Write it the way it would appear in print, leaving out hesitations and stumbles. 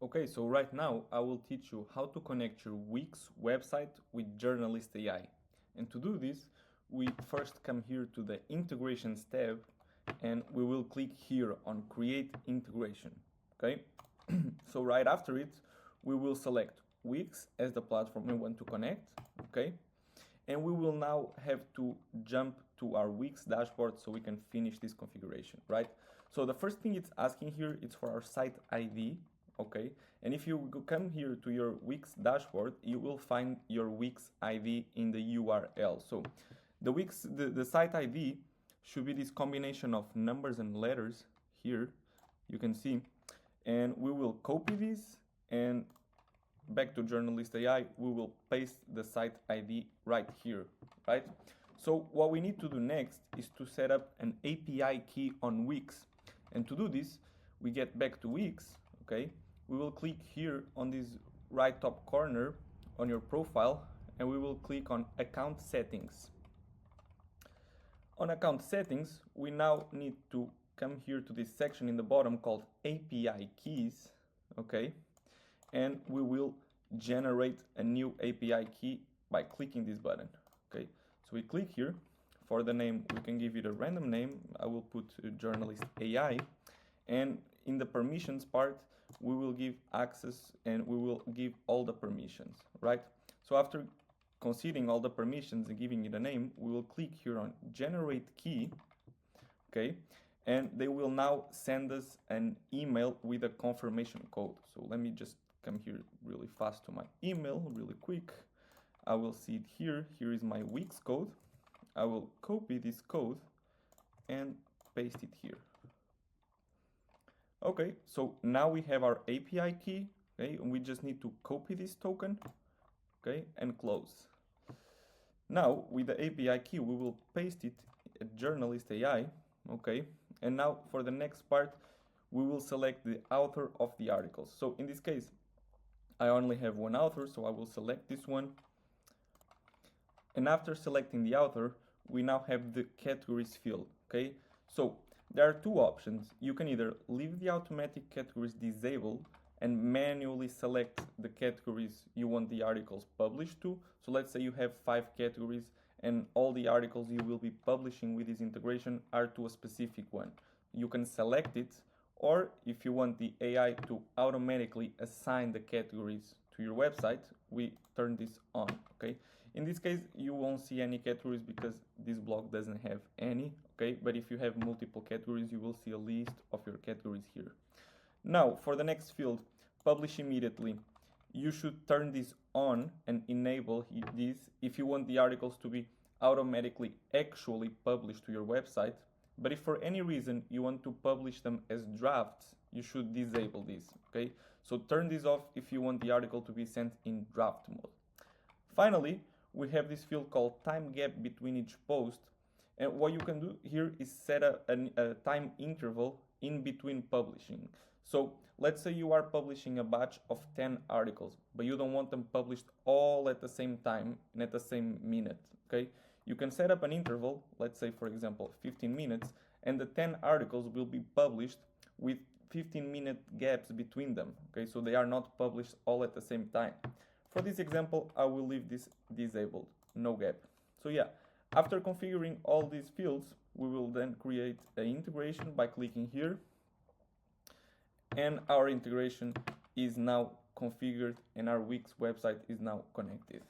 Okay, so right now I will teach you how to connect your Wix website with Journalist AI. And to do this, we first come here to the Integrations tab and we will click here on Create Integration. Okay, so right after it, we will select Wix as the platform we want to connect. Okay, and we will now have to jump to our Wix dashboard so we can finish this configuration, right? So the first thing it's asking here is for our site ID. Okay, and if you come here to your Wix dashboard, you will find your Wix ID in the URL. So the site ID should be this combination of numbers and letters here, you can see, and we will copy this and back to Journalist AI, we will paste the site ID right here, right? So what we need to do next is to set up an API key on Wix. And to do this, we get back to Wix, okay? We will click here on this right top corner on your profile and we will click on Account Settings. On Account Settings, we now need to come here to this section in the bottom called API Keys, okay? And we will generate a new API key by clicking this button, okay? So we click here. For the name, we can give it a random name. I will put Journalist AI. And in the permissions part, we will give access and we will give all the permissions, right? So after conceding all the permissions and giving it a name, we will click here on Generate Key, okay? And they will now send us an email with a confirmation code. So let me just come here really fast to my email, really quick. I will see it here. Here is my Wix code. I will copy this code and paste it here. Okay, so now we have our API key, okay, and we just need to copy this token, okay, and close. Now, with the API key, we will paste it at Journalist AI, okay, and now for the next part, we will select the author of the articles. So in this case, I only have one author, so I will select this one. And after selecting the author, we now have the categories field, okay? So there are two options. You can either leave the automatic categories disabled and manually select the categories you want the articles published to. So let's say you have 5 categories and all the articles you will be publishing with this integration are to a specific one. You can select it, or if you want the AI to automatically assign the categories to your website, we turn this on, okay? In this case, you won't see any categories because this blog doesn't have any, okay? But if you have multiple categories, you will see a list of your categories here. Now, for the next field, publish immediately. You should turn this on and enable this if you want the articles to be automatically actually published to your website. But if for any reason you want to publish them as drafts, you should disable this, okay? So turn this off if you want the article to be sent in draft mode. Finally, we have this field called time gap between each post. And what you can do here is set a time interval in between publishing. So let's say you are publishing a batch of 10 articles, but you don't want them published all at the same time and at the same minute, okay? You can set up an interval, let's say for example 15 minutes, and the 10 articles will be published with 15-minute gaps between them, okay? So they are not published all at the same time. For this example, I will leave this disabled, no gap. So yeah, after configuring all these fields, we will then create an integration by clicking here. And our integration is now configured and our Wix website is now connected.